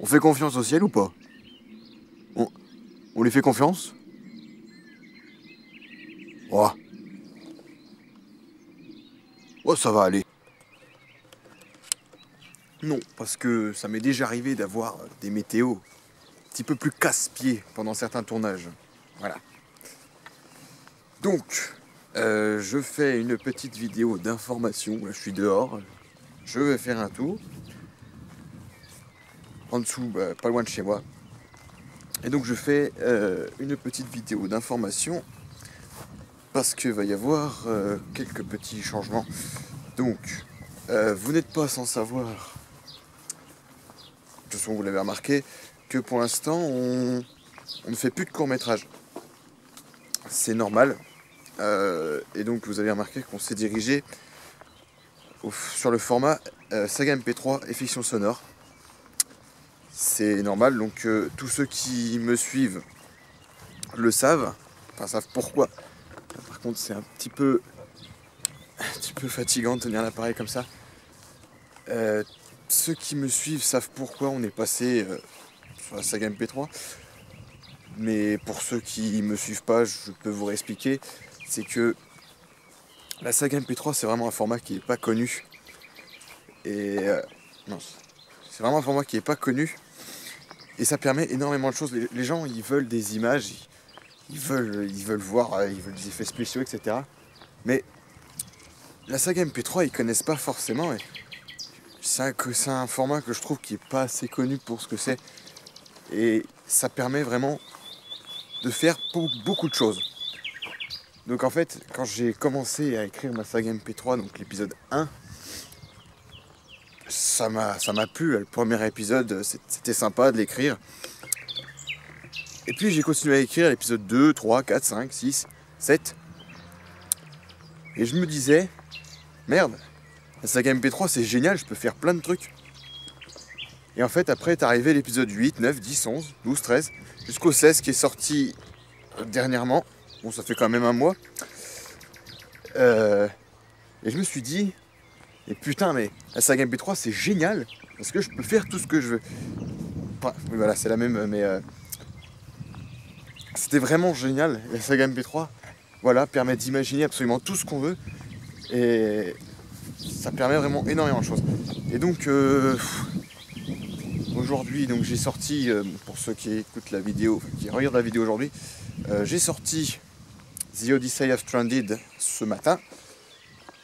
On fait confiance au ciel ou pas? on, on lui fait confiance? Oh. Oh, ça va aller. Non, parce que ça m'est déjà arrivé d'avoir des météos un petit peu plus casse-pieds pendant certains tournages. Voilà. Donc, je fais une petite vidéo d'information. Là, je suis dehors. Je vais faire un tour. En dessous, pas loin de chez moi. Et donc, je fais une petite vidéo d'information parce qu'il va y avoir quelques petits changements. Donc, vous n'êtes pas sans savoir, de toute façon vous l'avez remarqué, que pour l'instant on ne fait plus de court-métrage. C'est normal. Et donc vous avez remarqué qu'on s'est dirigé sur le format saga MP3 et fiction sonore. C'est normal, donc tous ceux qui me suivent le savent, enfin savent pourquoi. Par contre c'est un petit peu fatigant de tenir l'appareil comme ça. Ceux qui me suivent savent pourquoi on est passé sur la saga MP3. Mais pour ceux qui me suivent pas, je peux vous réexpliquer. C'est que la saga MP3 c'est vraiment un format qui n'est pas connu. Et non, c'est vraiment un format qui n'est pas connu. Et ça permet énormément de choses. Les gens ils veulent des images, ils veulent voir, ils veulent des effets spéciaux, etc. Mais la saga MP3 ils connaissent pas forcément. Et c'est un format que je trouve qui est pas assez connu pour ce que c'est. Et ça permet vraiment de faire beaucoup de choses. Donc en fait, quand j'ai commencé à écrire ma saga MP3, donc l'épisode 1, ça m'a plu. Le premier épisode, c'était sympa de l'écrire. Et puis j'ai continué à écrire l'épisode 2, 3, 4, 5, 6, 7. Et je me disais, merde, la saga MP3 c'est génial, je peux faire plein de trucs. Et en fait après est arrivé l'épisode 8, 9, 10, 11, 12, 13, jusqu'au 16 qui est sorti dernièrement. Bon, ça fait quand même un mois. Et je me suis dit, et putain, mais la saga MP3 c'est génial, parce que je peux faire tout ce que je veux. Enfin, oui, voilà, c'est la même, mais c'était vraiment génial. La saga MP3, voilà, permet d'imaginer absolument tout ce qu'on veut. Et ça permet vraiment énormément de choses. Et donc, aujourd'hui, donc j'ai sorti, pour ceux qui écoutent la vidéo, enfin, qui regardent la vidéo aujourd'hui, j'ai sorti The Odyssey of Stranded ce matin,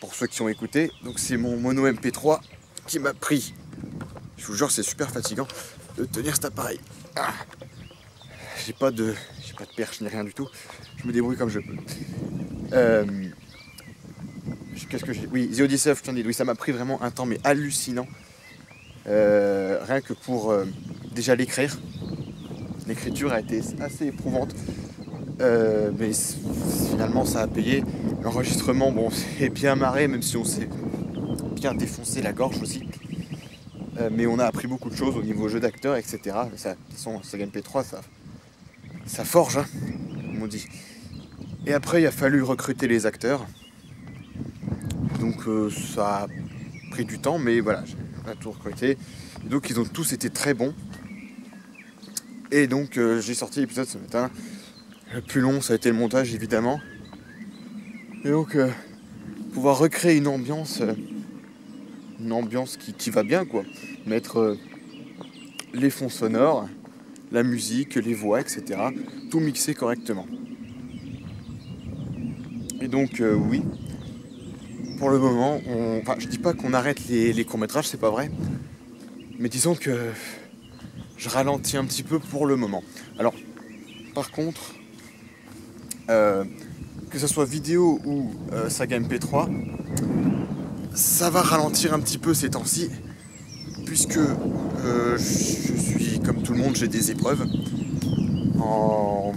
pour ceux qui ont écouté. Donc c'est mon mono MP3 qui m'a pris. Je vous jure, c'est super fatigant de tenir cet appareil. Ah. J'ai pas de perche ni rien du tout. Je me débrouille comme je peux. Qu'est-ce que j'ai ? Oui, The Odyssey of Stranded. Oui, ça m'a pris vraiment un temps mais hallucinant. Rien que pour déjà l'écrire. L'écriture a été assez éprouvante. Mais finalement ça a payé. L'enregistrement, bon, c'est bien marré, même si on s'est bien défoncé la gorge aussi. Mais on a appris beaucoup de choses au niveau jeu d'acteur, etc. Ça, de toute façon, saga MP3, ça forge, hein, comme on dit. Et après, il a fallu recruter les acteurs. Donc ça a pris du temps, mais voilà, j'ai tout recruté. Et donc ils ont tous été très bons. Et donc j'ai sorti l'épisode ce matin. Le plus long, ça a été le montage, évidemment. Et donc, pouvoir recréer une ambiance qui va bien, quoi. Mettre les fonds sonores, la musique, les voix, etc. Tout mixer correctement. Et donc, oui, pour le moment, enfin, je dis pas qu'on arrête les courts-métrages, c'est pas vrai. Mais disons que je ralentis un petit peu pour le moment. Alors, par contre, que ce soit vidéo ou saga MP3, ça va ralentir un petit peu ces temps-ci, puisque je suis comme tout le monde, j'ai des épreuves en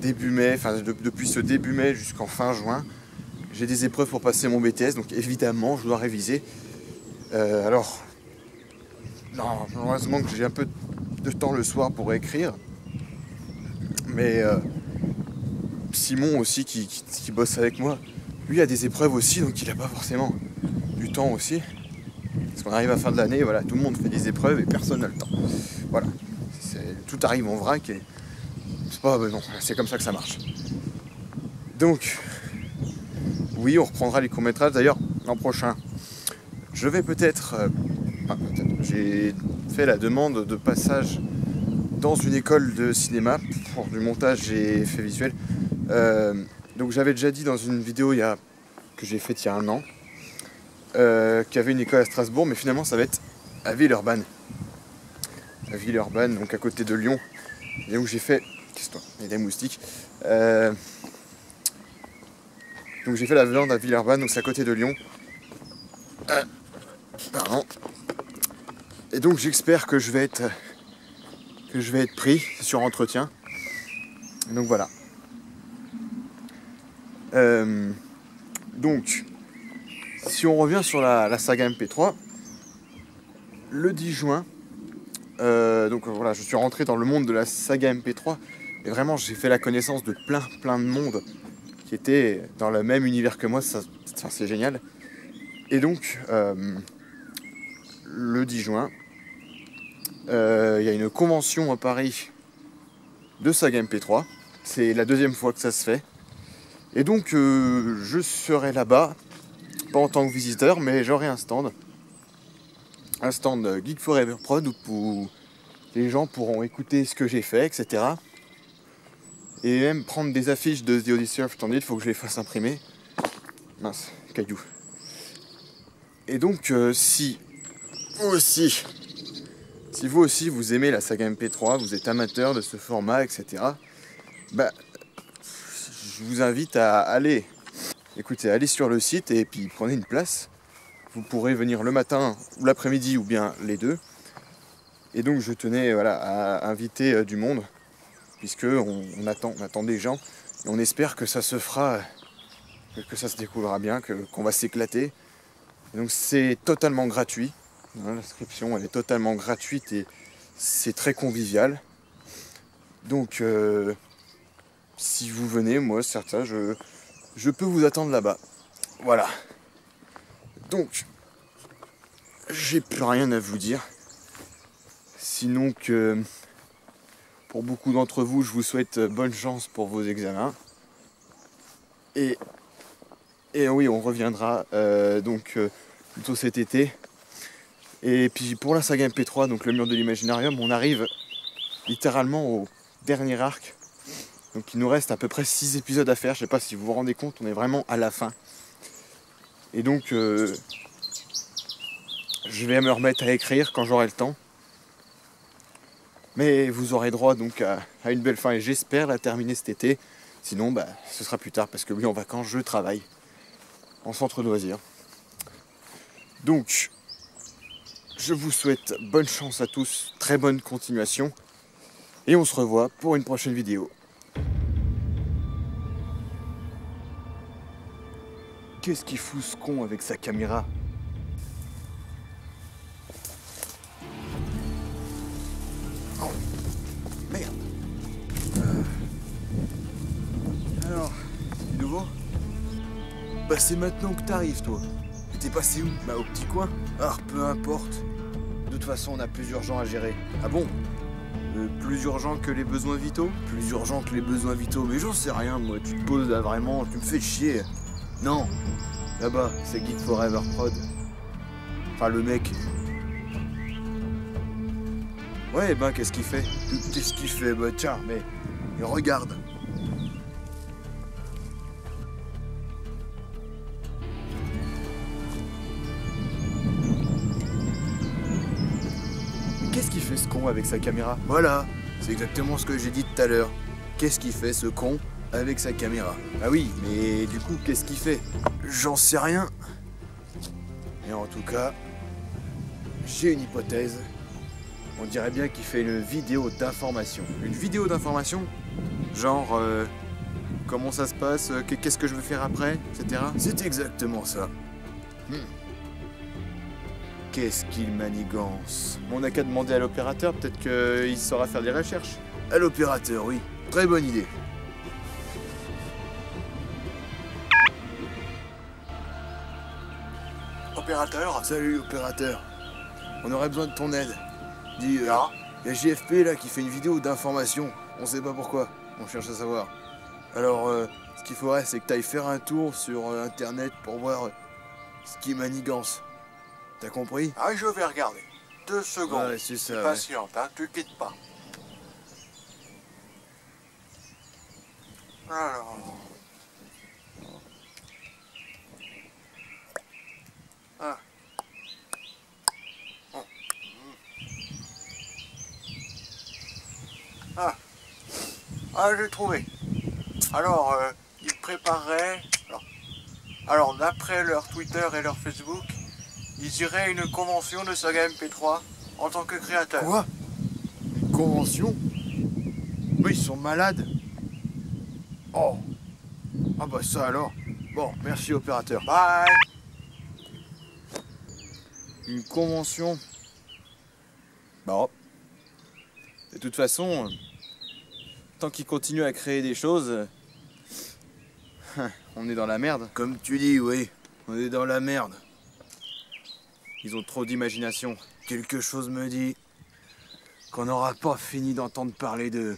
début mai, enfin depuis ce début mai jusqu'en fin juin, j'ai des épreuves pour passer mon BTS, donc évidemment je dois réviser. Alors, non, heureusement que j'ai un peu de temps le soir pour écrire, mais Simon aussi qui bosse avec moi, lui a des épreuves aussi, donc il n'a pas forcément du temps aussi. Parce qu'on arrive à la fin de l'année, voilà, tout le monde fait des épreuves et personne n'a le temps. Voilà, tout arrive en vrac et c'est pas, non, c'est comme ça que ça marche. Donc, oui, on reprendra les courts-métrages. D'ailleurs, l'an prochain, je vais peut-être, j'ai fait la demande de passage dans une école de cinéma pour du montage et effets visuels. Donc j'avais déjà dit dans une vidéo que j'ai faite il y a 1 an qu'il y avait une école à Strasbourg, mais finalement ça va être à Villeurbanne. À Villeurbanne, donc à côté de Lyon. Et où j'ai fait... Qu'est-ce que c'est ? Il y a des moustiques. Donc j'ai fait la viande à Villeurbanne, donc c'est à côté de Lyon. Pardon. Et donc j'espère que je vais être pris sur entretien. Donc voilà. Donc, si on revient sur la saga MP3, le 10 juin, donc voilà, je suis rentré dans le monde de la saga MP3 et vraiment j'ai fait la connaissance de plein de monde qui était dans le même univers que moi, c'est génial. Et donc, le 10 juin, il y a une convention à Paris de saga MP3. C'est la 2e fois que ça se fait. Et donc, je serai là-bas, pas en tant que visiteur, mais j'aurai un stand Geek Forever Prod où les gens pourront écouter ce que j'ai fait, etc. Et même prendre des affiches de The Odyssey of Splendid, il faut que je les fasse imprimer. Mince, caillou. Et donc, si vous aussi vous aimez la saga MP3, vous êtes amateur de ce format, etc., bah, je vous invite à aller sur le site et puis prenez une place. Vous pourrez venir le matin ou l'après-midi ou bien les deux. Et donc je tenais à inviter du monde, puisque on attend des gens et on espère que ça se fera, que ça se découlera bien, qu'on va s'éclater. Et donc c'est totalement gratuit. L'inscription elle est totalement gratuite et c'est très convivial. Donc si vous venez, moi certain, je peux vous attendre là-bas. Voilà. Donc, j'ai plus rien à vous dire. Sinon que pour beaucoup d'entre vous, je vous souhaite bonne chance pour vos examens. Et oui, on reviendra plutôt cet été. Et puis pour la saga MP3, donc le mur de l'Imaginarium, on arrive littéralement au dernier arc. Donc il nous reste à peu près 6 épisodes à faire. Je sais pas si vous vous rendez compte, on est vraiment à la fin. Et donc je vais me remettre à écrire quand j'aurai le temps. Mais vous aurez droit donc à une belle fin et j'espère la terminer cet été. Sinon ce sera plus tard parce que oui, en vacances je travaille en centre de loisirs. Donc je vous souhaite bonne chance à tous, très bonne continuation. Et on se revoit pour une prochaine vidéo. Qu'est-ce qu'il fout ce con avec sa caméra ? Oh, merde. Alors, c'est nouveau ? Bah c'est maintenant que t'arrives toi. T'es passé où ? Bah au petit coin. Ah, peu importe. De toute façon, on a plus urgent à gérer. Ah bon ? Plus urgent que les besoins vitaux ? Plus urgent que les besoins vitaux, mais j'en sais rien moi, tu te poses là vraiment, tu me fais chier. Non, là-bas, c'est Geek Forever Prod. Enfin, le mec. Ouais, qu'est-ce qu'il fait ? Qu'est-ce qu'il fait ? Bah tiens, mais regarde. Qu'est-ce qu'il fait ce con avec sa caméra ? Voilà, c'est exactement ce que j'ai dit tout à l'heure. Qu'est-ce qu'il fait ce con avec sa caméra ? Ah oui, mais du coup, qu'est-ce qu'il fait ? J'en sais rien. Et en tout cas, j'ai une hypothèse. On dirait bien qu'il fait une vidéo d'information. Une vidéo d'information ? Genre, comment ça se passe, qu'est-ce que je veux faire après, etc. C'est exactement ça. Qu'est-ce qu'il manigance ? On n'a qu'à demander à l'opérateur, peut-être qu'il saura faire des recherches. À l'opérateur, oui. Très bonne idée. Opérateur ? Salut, opérateur. On aurait besoin de ton aide. Dis, y a JFP là qui fait une vidéo d'information. On sait pas pourquoi. On cherche à savoir. Alors, ce qu'il faudrait, c'est que t'ailles faire un tour sur Internet pour voir ce qui manigance. T'as compris? Ah, je vais regarder. 2 secondes. Ouais, c'est ça. Ouais. Patiente, hein, tu quittes pas. Alors. Ah. Oh. Ah. Ah, j'ai trouvé. Alors, ils prépareraient... Alors, d'après leur Twitter et leur Facebook, ils iraient à une convention de saga MP3 en tant que créateurs. Quoi? Une convention? Mais ils sont malades. Oh. Ah bah ça alors. Bon, merci opérateur. Bye. Une convention. Bon. De toute façon, tant qu'ils continuent à créer des choses, on est dans la merde. Comme tu dis, oui. On est dans la merde. Ils ont trop d'imagination. Quelque chose me dit qu'on n'aura pas fini d'entendre parler d'eux.